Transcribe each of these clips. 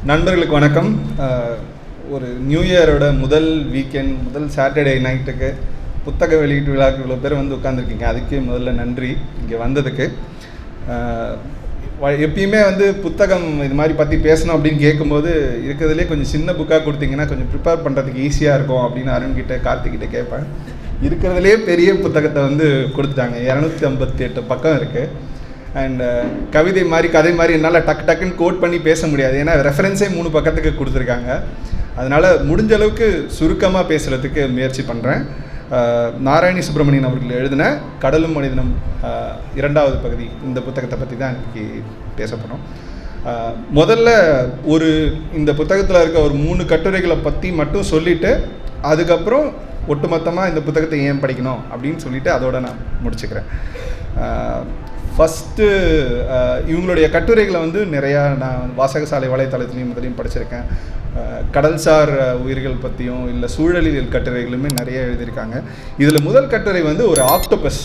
நண்பர்களுக்கு வணக்கம். ஒரு நியூ இயரோட முதல் வீக்கெண்ட், முதல் சாட்டர்டே நைட்டுக்கு புத்தக வெளியீட்டு விழாக்கு இவ்வளோ பேர் வந்து உட்காந்துருக்கீங்க. அதுக்கு முதல்ல நன்றி இங்கே வந்ததுக்கு. எப்பயுமே வந்து புத்தகம் இது மாதிரி பற்றி பேசணும் அப்படின்னு கேட்கும்போது இருக்கிறதுலே கொஞ்சம் சின்ன புக்காக கொடுத்தீங்கன்னா கொஞ்சம் ப்ரிப்பேர் பண்ணுறதுக்கு ஈஸியாக இருக்கும் அப்படின்னு அருண்கிட்ட கார்த்திகிட்ட கேட்பேன். இருக்கிறதுலே பெரிய புத்தகத்தை வந்து கொடுத்துட்டாங்க. 258 பக்கம் இருக்குது. அண்ட் கவிதை மாதிரி கதை மாதிரி என்னால் டக்குன்னு கோட் பண்ணி பேச முடியாது, ஏன்னா ரெஃபரன்ஸே 3 பக்கத்துக்கு கொடுத்துருக்காங்க. அதனால் முடிஞ்ச அளவுக்கு சுருக்கமாக பேசுகிறதுக்கு முயற்சி பண்ணுறேன். நாராயணி சுப்பிரமணியன் அவர்கள் எழுதின கடலும் மனிதனும் 2வது பகுதி, இந்த புத்தகத்தை பற்றி தான் இன்றைக்கி பேச போகிறோம். முதல்ல இந்த புத்தகத்தில் இருக்க ஒரு 3 கட்டுரைகளை பற்றி மட்டும் சொல்லிவிட்டு அதுக்கப்புறம் ஒட்டுமொத்தமாக இந்த புத்தகத்தை ஏன் படிக்கணும் அப்படின்னு சொல்லிவிட்டு அதோட நான் முடிச்சுக்கிறேன். ஃபஸ்ட்டு இவங்களுடைய கட்டுரைகளை வந்து நிறையா நான் வாசகசாலை வலைத்தளத்துலேயும் முதலையும் படிச்சிருக்கேன். கடல்சார் உயிர்கள் பற்றியும் இல்லை சூழலியல் கட்டுரைகளுமே நிறைய எழுதியிருக்காங்க. இதில் முதல் கட்டுரை வந்து ஒரு ஆக்டோபஸ்,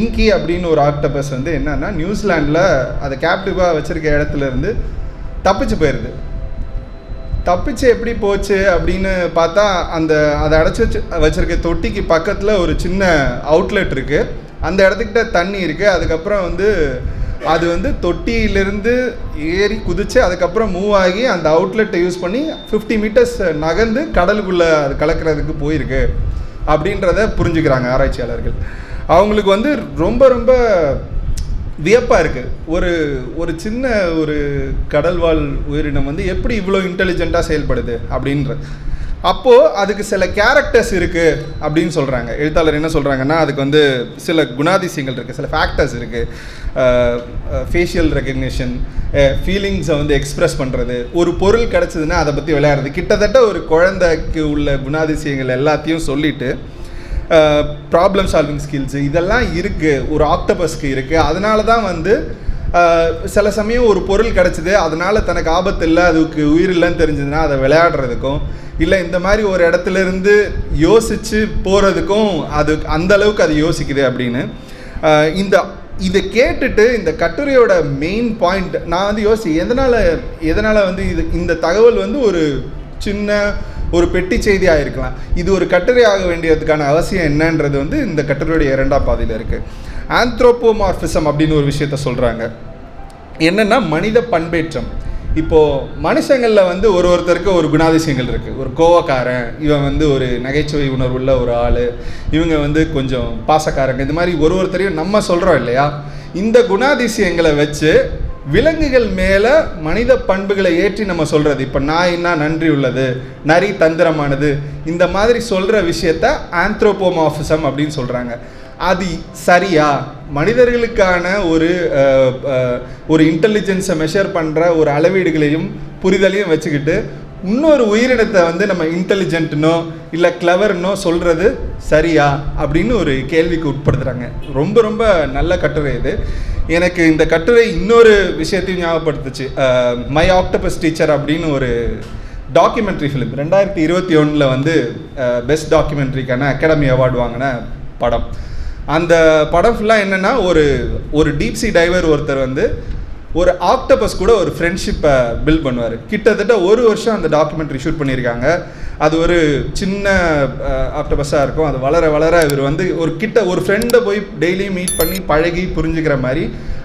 இங்கி அப்படின்னு ஒரு ஆக்டோபஸ் வந்து என்னன்னா நியூசிலாண்டில் அதை கேப்டிவாக வச்சுருக்க இடத்துலேருந்து தப்பிச்சு போயிடுது. தப்பிச்சு எப்படி போச்சு அப்படின்னு பார்த்தா அதை அடைச்சி வச்சுருக்க தொட்டிக்கு பக்கத்தில் ஒரு சின்ன அவுட்லெட் இருக்குது. அந்த இடத்துக்கிட்ட தண்ணி இருக்குது. அதுக்கப்புறம் வந்து அது வந்து தொட்டியிலிருந்து ஏறி குதித்து அதுக்கப்புறம் மூவ் ஆகி அந்த அவுட்லெட்டை யூஸ் பண்ணி 50 மீட்டர்ஸ் நகர்ந்து கடலுக்குள்ளே அது கலக்கிறதுக்கு போயிருக்கு அப்படின்றத புரிஞ்சுக்கிறாங்க ஆராய்ச்சியாளர்கள். அவங்களுக்கு வந்து ரொம்ப ரொம்ப வியப்பாக இருக்குது. ஒரு சின்ன ஒரு கடல்வாழ் உயிரினம் வந்து எப்படி இவ்வளோ இன்டெலிஜென்ட்டாக செயல்படுது அப்படின்ற. அப்போது அதுக்கு சில கேரக்டர்ஸ் இருக்குது அப்படின்னு சொல்கிறாங்க. எழுத்தாளர் என்ன சொல்கிறாங்கன்னா, அதுக்கு வந்து சில குணாதிசயங்கள் இருக்குது, சில ஃபேக்டர்ஸ் இருக்குது. ஃபேஷியல் ரெகக்னிஷன், ஃபீலிங்ஸை வந்து எக்ஸ்ப்ரெஸ் பண்ணுறது, ஒரு பொருள் கிடச்சிதுன்னா அதை பற்றி விளையாடுறது, கிட்டத்தட்ட ஒரு குழந்தைக்கு உள்ள குணாதிசயங்கள் எல்லாத்தையும் சொல்லிவிட்டு ப்ராப்ளம் சால்விங் ஸ்கில்ஸு இதெல்லாம் இருக்குது, ஒரு ஆக்டோபஸ்க்கு இருக்குது. அதனால தான் வந்து சில சமயம் ஒரு பொருள் கிடச்சிது, அதனால் தனக்கு ஆபத்து இல்லை, அதுக்கு உயிர் இல்லைன்னு தெரிஞ்சதுன்னா அதை விளையாடுறதுக்கும், இல்லை இந்த மாதிரி ஒரு இடத்துலேருந்து யோசித்து போகிறதுக்கும் அது அந்தளவுக்கு அது யோசிக்குது அப்படின்னு. இதை கேட்டுட்டு இந்த கட்டுரையோட மெயின் பாயிண்ட் நான் வந்து எதனால் வந்து இந்த தகவல் வந்து ஒரு சின்ன ஒரு பெட்டி செய்தியாக இருக்கலாம், இது ஒரு கட்டுரை ஆக வேண்டியதுக்கான அவசியம் என்னன்றது வந்து இந்த கட்டுரையுடைய 2ஆம் பாதியில் இருக்குது. ஆந்த்ரோபோமார்பிசம் அப்படின்னு ஒரு விஷயத்த சொல்கிறாங்க. என்னென்னா மனித பண்பேற்றம். இப்போது மனுஷங்களில் வந்து ஒருத்தருக்கு ஒரு குணாதிசயங்கள் இருக்குது. ஒரு கோவக்காரன், இவன் வந்து ஒரு நகைச்சுவை உணர்வுள்ள ஒரு ஆள், இவங்க வந்து கொஞ்சம் பாசக்காரங்க, இந்த மாதிரி ஒருத்தரையும் நம்ம சொல்கிறோம் இல்லையா. இந்த குணாதிசயங்களை வச்சு விலங்குகள் மேலே மனித பண்புகளை ஏற்றி நம்ம சொல்கிறது. இப்போ நாய்னா நன்றி உள்ளது, நரி தந்திரமானது, இந்த மாதிரி சொல்கிற விஷயத்த ஆந்த்ரோபோமார்பிசம் அப்படின்னு சொல்கிறாங்க. அது சரியா? மனிதர்களுக்கான ஒரு இன்டெலிஜென்ஸை மெஷர் பண்ணுற ஒரு அளவீடுகளையும் புரிதலையும் வச்சுக்கிட்டு இன்னொரு உயிரினத்தை வந்து நம்ம இன்டெலிஜென்ட்னோ இல்லை கிளவர்னோ சொல்கிறது சரியா அப்படின்னு ஒரு கேள்விக்கு உட்படுத்துகிறாங்க. ரொம்ப ரொம்ப நல்ல கட்டுரை இது. எனக்கு இந்த கட்டுரை இன்னொரு விஷயத்தையும் ஞாபகப்படுத்துச்சு. மை ஆக்டோபஸ் டீச்சர் அப்படின்னு ஒரு டாக்குமெண்ட்ரி ஃபிலிம் 2021 வந்து பெஸ்ட் டாக்குமெண்ட்ரிக்கான அகாடமி அவார்டு வாங்கின படம். அந்த படம் ஃபுல்லாக என்னென்னா ஒரு டீப் சி டைவர் ஒருத்தர் வந்து ஒரு ஆக்டோபஸ் கூட ஒரு ஃப்ரெண்ட்ஷிப்பை பில்ட் பண்ணுவார். கிட்டத்தட்ட 1 வருஷம் அந்த டாக்குமெண்ட்ரி ஷூட் பண்ணியிருக்காங்க. அது ஒரு சின்ன ஆக்டோபஸாக இருக்கும். அது வளர வளர இவர் வந்து ஒரு ஃப்ரெண்டை போய் டெய்லியும் மீட் பண்ணி பழகி புரிஞ்சுக்கிற மாதிரி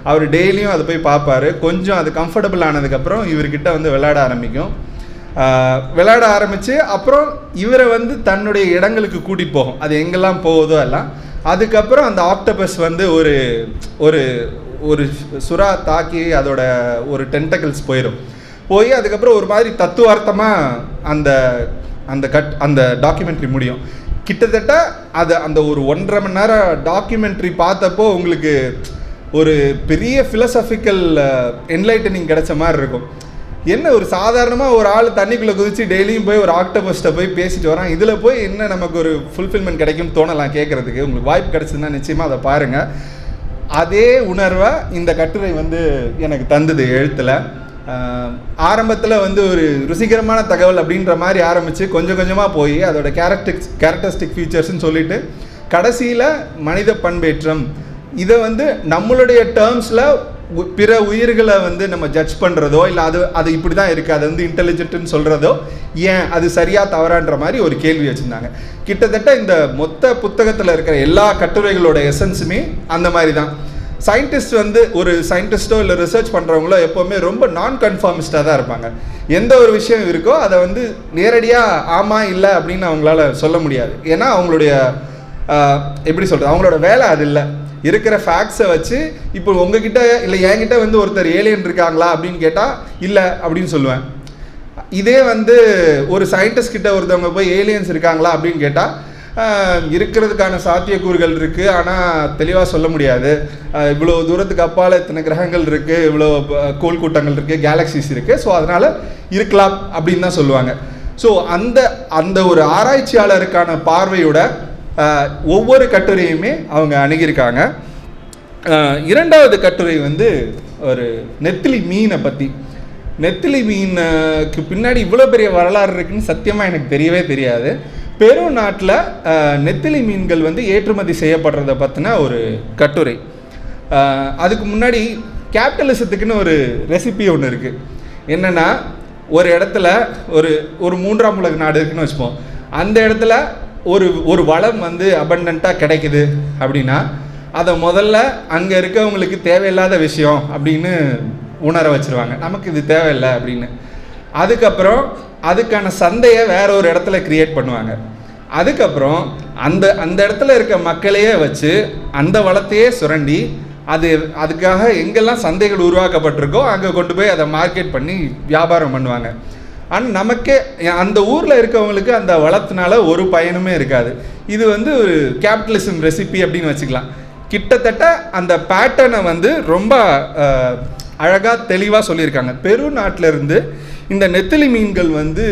அவர் டெய்லியும் அதை போய் பார்ப்பார். கொஞ்சம் அது கம்ஃபர்டபுள் ஆனதுக்கப்புறம் இவர்கிட்ட வந்து விளையாட ஆரம்பித்து அப்புறம் இவரை வந்து தன்னுடைய இடங்களுக்கு கூட்டிகிட்டு போகும். அது எங்கெல்லாம் போகுதோ எல்லாம். அதுக்கப்புறம் அந்த ஆக்டோபஸ் வந்து ஒரு சுறா தாக்கி அதோட ஒரு டென்டக்கிள்ஸ் போய் அதுக்கப்புறம் ஒரு மாதிரி தத்துவார்த்தமாக அந்த டாக்குமெண்ட்ரி முடியும். கிட்டத்தட்ட அந்த ஒரு 1.5 மணி நேரம் டாக்குமெண்ட்ரி பார்த்தப்போ உங்களுக்கு ஒரு பெரிய ஃபிலசாபிக்கல் என்லைட்டனிங் கிடைச்ச மாதிரி இருக்கும். என்ன ஒரு சாதாரணமாக ஒரு ஆள் தண்ணிக்குள்ளே குதித்து டெய்லியும் போய் ஒரு ஆக்டோபஸ்ட்டை போய் பேசிட்டு வரான், இதில் போய் என்ன நமக்கு ஒரு ஃபுல்ஃபில்மெண்ட் கிடைக்கும்னு தோணலாம் கேட்குறதுக்கு. உங்களுக்கு வாய்ப்பு கிடச்சதுன்னா நிச்சயமாக அதை பாருங்கள். அதே உணர்வை இந்த கட்டுரை வந்து எனக்கு தந்தது எழுத்தில். ஆரம்பத்தில் வந்து ஒரு ருசிகரமான தகவல் அப்படின்ற மாதிரி ஆரம்பித்து கொஞ்சம் கொஞ்சமாக போய் அதோட கேரக்டரிஸ்டிக் ஃபீச்சர்ஸ்ன்னு சொல்லிவிட்டு கடைசியில் மனித பண்பேற்றம், இதை வந்து நம்மளுடைய டேர்ம்ஸில் பிற உயிர்களை வந்து நம்ம ஜட்ஜ் பண்ணுறதோ இல்லை அது இப்படி தான் இருக்குது, அது வந்து இன்டெலிஜென்ட்னு சொல்கிறதோ ஏன் அது சரியாக தவறான்ற மாதிரி ஒரு கேள்வி வச்சுருந்தாங்க. கிட்டத்தட்ட இந்த மொத்த புத்தகத்தில் இருக்கிற எல்லா கட்டுரைகளோட எசன்ஸுமே அந்த மாதிரி தான். சயின்டிஸ்ட் வந்து ஒரு சயின்டிஸ்ட்டோ இல்லை ரிசர்ச் பண்ணுறவங்களோ எப்போவுமே ரொம்ப நான் கன்ஃபார்மிஸ்டாக தான் இருப்பாங்க. எந்த ஒரு விஷயம் இருக்கோ அதை வந்து நேரடியாக ஆமாம் இல்லை அப்படின்னு அவங்களால சொல்ல முடியாது. ஏன்னா அவங்களுடைய எப்படி சொல்கிறது, அவங்களோட வேலை அது இல்லை. இருக்கிற ஃபேக்ட்ஸை வச்சு இப்போ உங்ககிட்ட இல்லை என்கிட்ட வந்து ஒருத்தர் ஏலியன் இருக்காங்களா அப்படின்னு கேட்டால் இல்லை அப்படின்னு சொல்லுவேன். இதே வந்து ஒரு சயின்டிஸ்ட் கிட்ட ஒருத்தவங்க போய் ஏலியன்ஸ் இருக்காங்களா அப்படின்னு கேட்டால் இருக்கிறதுக்கான சாத்தியக்கூறுகள் இருக்குது, ஆனால் தெளிவாக சொல்ல முடியாது. இவ்வளோ தூரத்துக்கு அப்பால் இத்தனை கிரகங்கள் இருக்குது, இவ்வளோ கோள் கூட்டங்கள் இருக்குது, கேலக்சிஸ் இருக்குது, ஸோ அதனால் இருக்கலாம் அப்படின்னு தான் சொல்லுவாங்க. ஸோ அந்த ஒரு ஆராய்ச்சியாளருக்கான பார்வையோட ஒவ்வொரு கட்டுரையுமே அவங்க அணுகியிருக்காங்க. இரண்டாவது கட்டுரை வந்து ஒரு நெத்திலி மீனை பற்றி. நெத்திலி மீனுக்கு பின்னாடி இவ்வளோ பெரிய வரலாறு இருக்குன்னு சத்தியமாக எனக்கு தெரியவே தெரியாது. பெரு நாட்டில் நெத்திலி மீன்கள் வந்து ஏற்றுமதி செய்யப்படுறதை பற்றின ஒரு கட்டுரை. அதுக்கு முன்னாடி கேபிட்டலிசத்துக்குன்னு ஒரு ரெசிபி ஒன்று இருக்குது. என்னென்னா, ஒரு இடத்துல ஒரு மூன்றாம் உலக நாடு இருக்குன்னு வச்சுப்போம். அந்த இடத்துல ஒரு வளம் வந்து அபண்டண்ட்டாக கிடைக்குது அப்படின்னா அதை முதல்ல அங்கே இருக்கவங்களுக்கு தேவையில்லாத விஷயம் அப்படின்னு உணர வச்சுருவாங்க, நமக்கு இது தேவையில்லை அப்படின்னு. அதுக்கப்புறம் அதுக்கான சந்தையை வேற ஒரு இடத்துல கிரியேட் பண்ணுவாங்க. அதுக்கப்புறம் அந்த இடத்துல இருக்க மக்களையே வச்சு அந்த வளத்தையே சுரண்டி அதுக்காக எங்கெல்லாம் சந்தைகள் உருவாக்கப்பட்டிருக்கோ அங்கே கொண்டு போய் அதை மார்க்கெட் பண்ணி வியாபாரம் பண்ணுவாங்க. ஆனால் நமக்கே அந்த ஊரில் இருக்கவங்களுக்கு அந்த வளத்தினால ஒரு பயனுமே இருக்காது. இது வந்து ஒரு கேபிட்டலிசம் ரெசிபி அப்படின்னு வச்சுக்கலாம். கிட்டத்தட்ட அந்த பேட்டர்னை வந்து ரொம்ப அழகாக தெளிவாக சொல்லியிருக்காங்க. பெரு நாட்டிலிருந்து இந்த நெத்திலி மீன்கள் வந்து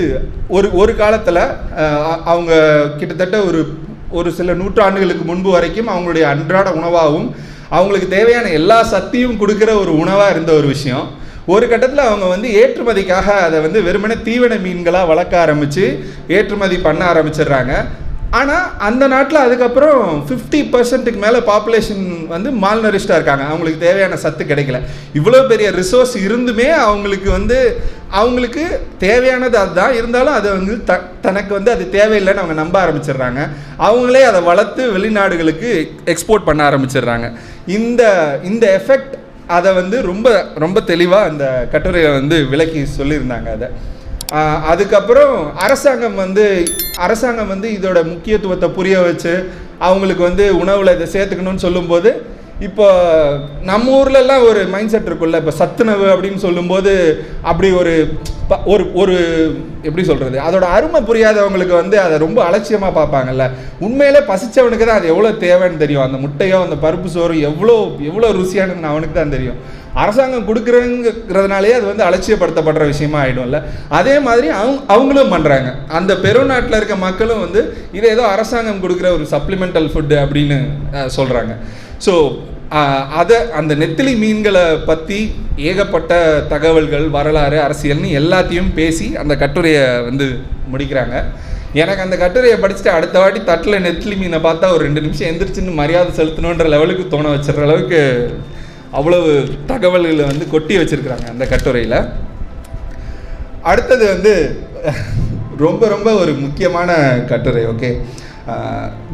ஒரு காலத்தில் அவங்க கிட்டத்தட்ட ஒரு சில நூற்றாண்டுகளுக்கு முன்பு வரைக்கும் அவங்களுடைய அன்றாட உணவாகவும் அவங்களுக்கு தேவையான எல்லா சக்தியும் கொடுக்குற ஒரு உணவாக இருந்த ஒரு விஷயம். ஒரு கட்டத்தில் அவங்க வந்து ஏற்றுமதிக்காக அதை வந்து வெறுமனே தீவன மீன்களாக வளர்க்க ஆரம்பித்து ஏற்றுமதி பண்ண ஆரம்பிச்சிடுறாங்க. ஆனால் அந்த நாட்டில் அதுக்கப்புறம் 50% மேலே பாப்புலேஷன் வந்து மால்நரிஷ்டாக இருக்காங்க, அவங்களுக்கு தேவையான சத்து கிடைக்கல. இவ்வளோ பெரிய ரிசோர்ஸ் இருந்துமே அவங்களுக்கு தேவையானது அதுதான், இருந்தாலும் அதை வந்து தனக்கு வந்து அது தேவையில்லைன்னு அவங்க நம்ப ஆரம்பிச்சிடுறாங்க. அவங்களே அதை வளர்த்து வெளிநாடுகளுக்கு எக்ஸ்போர்ட் பண்ண ஆரம்பிச்சிடுறாங்க. இந்த எஃபெக்ட் அதை வந்து ரொம்ப ரொம்ப தெளிவாக அந்த கட்டுரையை வந்து விளக்கி சொல்லியிருந்தாங்க. அதுக்கப்புறம் அரசாங்கம் வந்து இதோட முக்கியத்துவத்தை புரிய வச்சு அவங்களுக்கு வந்து உணவில் இதை சேர்த்துக்கணும்னு சொல்லும்போது, இப்போ நம்ம ஊர்லெலாம் ஒரு மைண்ட் செட் இருக்குல்ல, இப்போ சத்துணவு அப்படின்னு சொல்லும்போது அப்படி ஒரு எப்படி சொல்கிறது, அதோட அருமை புரியாதவங்களுக்கு வந்து அதை ரொம்ப அலட்சியமாக பார்ப்பாங்கல்ல. உண்மையிலே பசித்தவனுக்கு தான் அது எவ்வளோ தேவைன்னு தெரியும். அந்த முட்டையோ அந்த பருப்பு சோறும் எவ்வளோ ருசியானதுன்னு அவனுக்கு தான் தெரியும். அரசாங்கம் கொடுக்குறதுனாலே அது வந்து அலட்சியப்படுத்தப்படுற விஷயமா ஆகிடும்ல. அதே மாதிரி அவங்களும் பண்ணுறாங்க. அந்த பெருநாட்டில் இருக்க மக்களும் வந்து இதை ஏதோ அரசாங்கம் கொடுக்குற ஒரு சப்ளிமெண்டல் ஃபுட்டு அப்படின்னு சொல்கிறாங்க. ஸோ அந்த நெத்திலி மீன்களை பற்றி ஏகப்பட்ட தகவல்கள், வரலாறு, அரசியல்னு எல்லாத்தையும் பேசி அந்த கட்டுரையை வந்து முடிக்கிறாங்க. எனக்கு அந்த கட்டுரையை படிச்சுட்டு அடுத்த வாட்டி தட்டில் நெத்திலி மீனை பார்த்தா ஒரு 2 நிமிஷம் எந்திரிச்சின்னு மரியாதை செலுத்தணுன்ற லெவலுக்கு தோண வச்சுற அளவுக்கு அவ்வளவு தகவல்களை வந்து கொட்டி வச்சுருக்கிறாங்க அந்த கட்டுரையில். அடுத்தது வந்து ரொம்ப ரொம்ப ஒரு முக்கியமான கட்டுரை. ஓகே,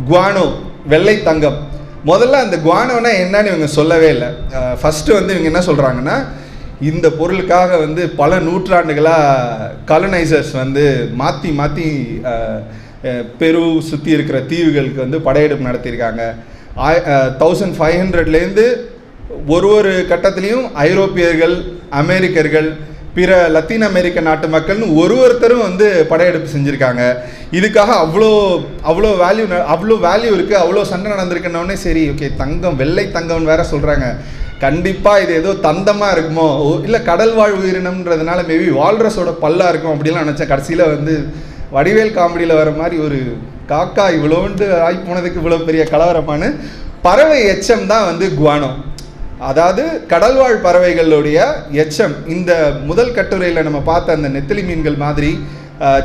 குவானோ, வெள்ளை தங்கம். முதல்ல அந்த குவானோனா என்னன்னு இவங்க சொல்லவே இல்லை. ஃபஸ்ட்டு வந்து இவங்க என்ன சொல்கிறாங்கன்னா, இந்த பொருளுக்காக வந்து பல நூற்றாண்டுகளாக காலனைசர்ஸ் வந்து மாற்றி பெரு சுற்றி இருக்கிற தீவுகளுக்கு வந்து படையெடுப்பு நடத்தியிருக்காங்க. 1500லேருந்து ஒரு கட்டத்துலேயும் ஐரோப்பியர்கள், அமெரிக்கர்கள், பிற லத்தீன் அமெரிக்க நாட்டு மக்கள்னு ஒருத்தரும் வந்து படையெடுப்பு செஞ்சுருக்காங்க. இதுக்காக அவ்வளோ வேல்யூ இருக்குது, அவ்வளோ சண்டை நடந்திருக்குன்னொடனே சரி ஓகே, தங்கம், வெள்ளை தங்கம்னு வேற சொல்கிறாங்க. கண்டிப்பாக இது ஏதோ தந்தமாக இருக்குமோ, இல்லை கடல் வாழ் உயிரினம்ன்றதுனால மேபி வால்ரஸோட பல்லாக இருக்கும் அப்படிலாம் நினச்சேன். கடைசியில் வந்து வடிவேல் காமெடியில் வர மாதிரி ஒரு காக்கா இவ்வளோண்டு ஆகி போனதுக்கு இவ்வளோ பெரிய கலவரமான பறவை எச்சம் தான் வந்து குவானோ. அதாவது கடல்வாழ் பறவைகளுடைய எச்சம். இந்த முதல் கட்டுரையில் நம்ம பார்த்த அந்த நெத்திலி மீன்கள் மாதிரி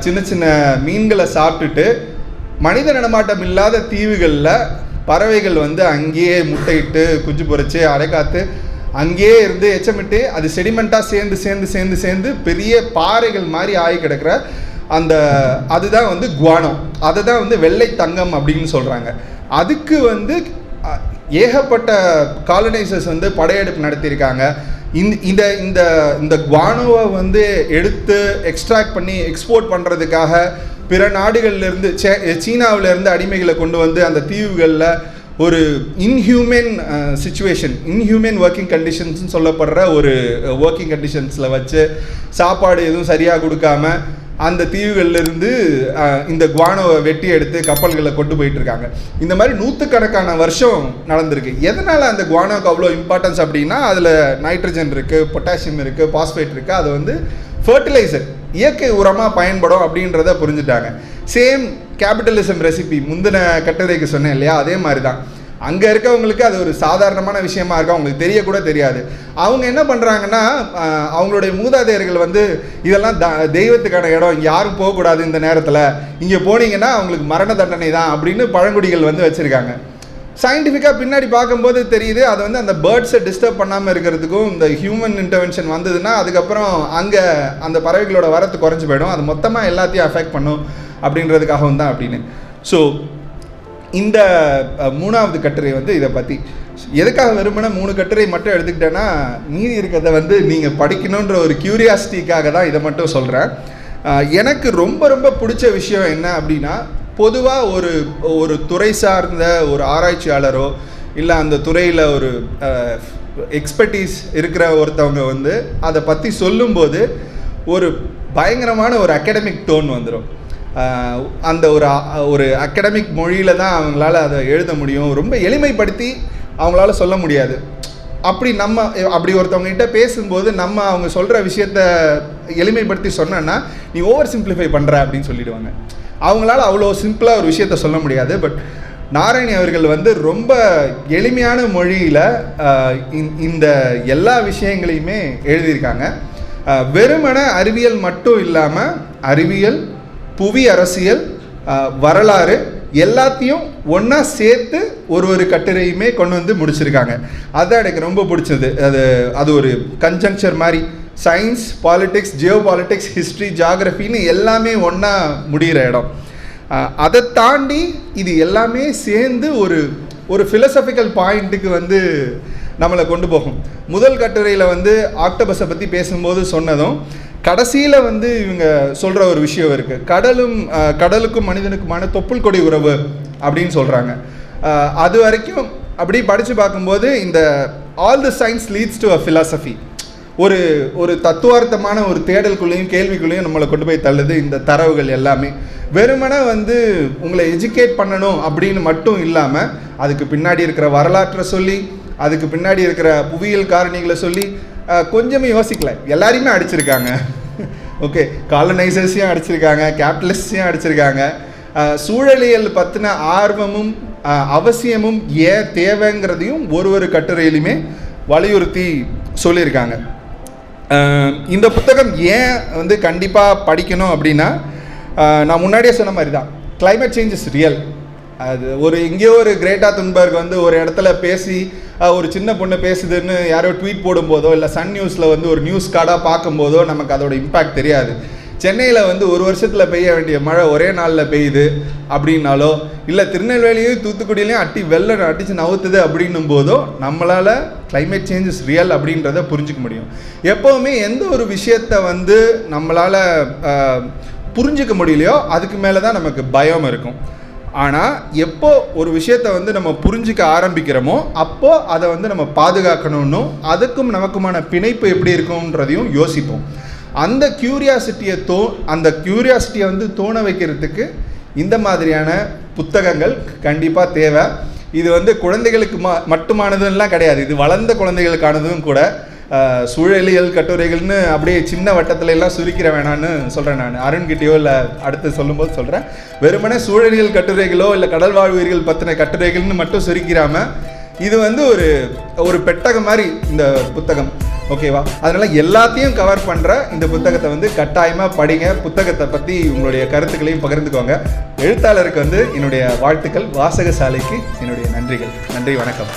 சின்ன சின்ன மீன்களை சாப்பிட்டுட்டு மனித நடமாட்டம் இல்லாத தீவுகளில் பறவைகள் வந்து அங்கேயே முட்டையிட்டு குஞ்சு பொறிச்சு அடைக்காத்து அங்கேயே இருந்து எச்சமிட்டு அது செடிமெண்ட்டாக சேர்ந்து சேர்ந்து சேர்ந்து சேர்ந்து பெரிய பாறைகள் மாதிரி ஆகி கிடக்கிற அதுதான் வந்து குவானம். அதை தான் வந்து வெள்ளை தங்கம் அப்படின்னு சொல்கிறாங்க. அதுக்கு வந்து ஏகப்பட்ட காலனைசர்ஸ் வந்து படையெடுப்பு நடத்தியிருக்காங்க. இந்த இந்த இந்த குவானோவை வந்து எடுத்து எக்ஸ்ட்ராக்ட் பண்ணி எக்ஸ்போர்ட் பண்ணுறதுக்காக பிற நாடுகள்லேருந்து சீனாவிலேருந்து அடிமைகளை கொண்டு வந்து அந்த தீவுகளில் ஒரு இன்ஹியூமன் சிச்சுவேஷன், இன்ஹியூமன் ஒர்க்கிங் கண்டிஷன்ஸ்னு சொல்லப்படுற ஒரு ஒர்க்கிங் கண்டிஷன்ஸில் வச்சு சாப்பாடு எதுவும் சரியாக கொடுக்காம அந்த தீவுகள்லேருந்து இந்த குவானோவை வெட்டி எடுத்து கப்பல்களை கொண்டு போயிட்டுருக்காங்க. இந்த மாதிரி நூற்றுக்கணக்கான வருஷம் நடந்திருக்கு. எதனால் அந்த குவானோவுக்கு அவ்வளோ இம்பார்ட்டன்ஸ் அப்படின்னா, அதில் நைட்ரஜன் இருக்குது, பொட்டாசியம் இருக்குது, பாஸ்பேட் இருக்குது. அது வந்து ஃபர்டிலைசர், இயற்கை உரமாக பயன்படும் அப்படின்றத புரிஞ்சுட்டாங்க. சேம் கேபிட்டலிசம் ரெசிபி முந்தின கட்டுரைக்கு சொன்னேன் இல்லையா, அதே மாதிரி தான். அங்கே இருக்கவங்களுக்கு அது ஒரு சாதாரணமான விஷயமா இருக்கும், அவங்களுக்கு தெரியக்கூட தெரியாது. அவங்க என்ன பண்ணுறாங்கன்னா, அவங்களுடைய மூதாதையர்கள் வந்து இதெல்லாம் தெய்வத்துக்கான இடம், இங்கே யாரும் போகக்கூடாது இந்த நேரத்தில், இங்கே போனீங்கன்னா அவங்களுக்கு மரண தண்டனை தான் அப்படின்னு பழங்குடிகள் வந்து வச்சுருக்காங்க. சயின்டிஃபிக்காக பின்னாடி பார்க்கும்போது தெரியுது, அது வந்து அந்த பேர்ட்ஸை டிஸ்டர்ப் பண்ணாமல் இருக்கிறதுக்கும் இந்த ஹியூமன் இன்டர்வென்ஷன் வந்ததுன்னா அதுக்கப்புறம் அங்கே அந்த பறவைகளோட வரத்து குறைஞ்சி போயிடும், அது மொத்தமாக எல்லாத்தையும் அஃபெக்ட் பண்ணும் அப்படின்றதுக்காகவும் தான் அப்படின்னு. ஸோ இந்த 3வது கட்டுரை வந்து இதை பற்றி. எதுக்காக வெறுமனே 3 கட்டுரை மட்டும் எடுத்துக்கிட்டேன்னா, மீதி இருக்கிறத வந்து நீங்கள் படிக்கணுன்ற ஒரு க்யூரியாசிட்டிக்காக தான் இதை மட்டும் சொல்கிறேன். எனக்கு ரொம்ப ரொம்ப பிடிச்ச விஷயம் என்ன அப்படின்னா, பொதுவாக ஒரு துறை சார்ந்த ஒரு ஆராய்ச்சியாளரோ இல்லை அந்த துறையில் ஒரு எக்ஸ்பர்டீஸ் இருக்கிற ஒருத்தவங்க வந்து அதை பற்றி சொல்லும்போது ஒரு பயங்கரமான ஒரு அகாடமிக் டோன் வந்துடும். அந்த ஒரு அகாடமிக் மொழியில் தான் அவங்களால அதை எழுத முடியும், ரொம்ப எளிமைப்படுத்தி அவங்களால சொல்ல முடியாது. அப்படி ஒருத்தவங்ககிட்ட பேசும்போது அவங்க சொல்கிற விஷயத்த எளிமைப்படுத்தி சொன்னோன்னா நீ ஓவர் சிம்பிளிஃபை பண்ணுற அப்படின்னு சொல்லிடுவாங்க. அவங்களால அவ்வளோ சிம்பிளாக ஒரு விஷயத்த சொல்ல முடியாது. பட் நாராயணி அவர்கள் வந்து ரொம்ப எளிமையான மொழியில் இந்த எல்லா விஷயங்களையுமே எழுதியிருக்காங்க. வெறுமன அறிவியல் மட்டும் இல்லாமல் அறிவியல், புவி அரசியல், வரலாறு எல்லாத்தையும் ஒன்றா சேர்த்து ஒரு கட்டுரையுமே கொண்டு வந்து முடிச்சிருக்காங்க. அதுதான் எனக்கு ரொம்ப பிடிச்சது. அது ஒரு கன்ஜங்க்சர் மாதிரி, science, politics, geo politics, history, ஜியாகிரஃபின்னு எல்லாமே ஒன்றா முடிகிற இடம். அதை தாண்டி இது எல்லாமே சேர்ந்து ஒரு ஃபிலசபிக்கல் பாயிண்ட்டுக்கு வந்து நம்மளை கொண்டு போகும். முதல் கட்டுரையில் வந்து ஆக்டோபஸை பற்றி பேசும்போது சொன்னதும், கடைசியில் வந்து இவங்க சொல்கிற ஒரு விஷயம் இருக்குது. கடலுக்கும் மனிதனுக்குமான தொப்புள் கொடி உறவு அப்படின்னு சொல்கிறாங்க. அது வரைக்கும் அப்படி படித்து பார்க்கும்போது இந்த all the science leads to a philosophy, ஒரு தத்துவார்த்தமான ஒரு தேடலுக்குள்ளேயும் கேள்விக்குள்ளேயும் நம்மளை கொண்டு போய் தள்ளுது இந்த தரவுகள் எல்லாமே. வெறுமனே வந்து உங்களை எஜுகேட் பண்ணணும் அப்படின்னு மட்டும் இல்லாமல் அதுக்கு பின்னாடி இருக்கிற வரலாற்றை சொல்லி, அதுக்கு பின்னாடி இருக்கிற புவியியல் காரணிகளை சொல்லி கொஞ்சமே யோசிக்கல. எல்லாரையுமே அடிச்சிருக்காங்க. ஓகே, காலனைசர்ஸையும் அடிச்சிருக்காங்க, கேபிட்டலிஸ்டையும் அடிச்சிருக்காங்க. சூழலியல் பற்றின ஆர்வமும் அவசியமும் ஏன் தேவைங்கிறதையும் ஒரு கட்டுரையிலுமே வலியுறுத்தி சொல்லியிருக்காங்க. இந்த புத்தகம் ஏன் வந்து கண்டிப்பாக படிக்கணும் அப்படின்னா, நான் முன்னாடியே சொன்ன மாதிரி தான், கிளைமேட் சேஞ்ச் இஸ் ரியல். அது எங்கேயோ ஒரு கிரேட்டா துன்பர்க் வந்து ஒரு இடத்துல பேசி ஒரு சின்ன பொண்ணு பேசுதுன்னு யாரோ ட்வீட் போடும்போதோ இல்லை சன் நியூஸில் வந்து ஒரு நியூஸ் கார்டாக பார்க்கும்போதோ நமக்கு அதோட இம்பேக்ட் தெரியாது. சென்னையில் வந்து ஒரு வருஷத்தில் பெய்ய வேண்டிய மழை ஒரே நாளில் பெய்யுது அப்படின்னாலோ, இல்லை திருநெல்வேலியும் தூத்துக்குடியிலையும் வெள்ளம் அடித்து நவுத்துது அப்படின்னும் போதோ நம்மளால் கிளைமேட் சேஞ்ச் இஸ் ரியல் அப்படின்றத புரிஞ்சிக்க முடியும். எப்போவுமே எந்த ஒரு விஷயத்தை வந்து நம்மளால் புரிஞ்சிக்க முடியலையோ அதுக்கு மேலே தான் நமக்கு பயம் இருக்கும். ஆனால் எப்போ ஒரு விஷயத்தை வந்து நம்ம புரிஞ்சிக்க ஆரம்பிக்கிறோமோ அப்போது அதை வந்து நம்ம பாதுகாக்கணும்னு, அதுக்கும் நமக்குமான பிணைப்பு எப்படி இருக்கும்ன்றதையும் யோசிப்போம். அந்த க்யூரியாசிட்டியை வந்து தோண வைக்கிறதுக்கு இந்த மாதிரியான புத்தகங்கள் கண்டிப்பாக தேவை. இது வந்து குழந்தைகளுக்கு மட்டுமானதுலாம் கிடையாது, இது வளர்ந்த குழந்தைகளுக்கானதும் கூட. சூழலியல் கட்டுரைகள்னு அப்படியே சின்ன வட்டத்துல எல்லாம் சுருக்கிற வேணான்னு சொல்கிறேன். நான் அருண்கிட்டையோ இல்லை அடுத்து சொல்லும்போது சொல்கிறேன், வெறுமனே சூழலியல் கட்டுரைகளோ இல்லை கடல் வாழ்வுயிர்கள் பற்றின கட்டுரைகள்னு மட்டும் சுருக்கிறாமல் இது வந்து ஒரு பெட்டகம் மாதிரி இந்த புத்தகம். ஓகேவா? அதனால் எல்லாத்தையும் கவர் பண்ணுற இந்த புத்தகத்தை வந்து கட்டாயமாக படிங்க. புத்தகத்தை பற்றி உங்களுடைய கருத்துக்களையும் பகிர்ந்துக்கோங்க. எழுத்தாளருக்கு வந்து என்னுடைய வாழ்த்துக்கள், வாசகசாலைக்கு என்னுடைய நன்றிகள். நன்றி, வணக்கம்.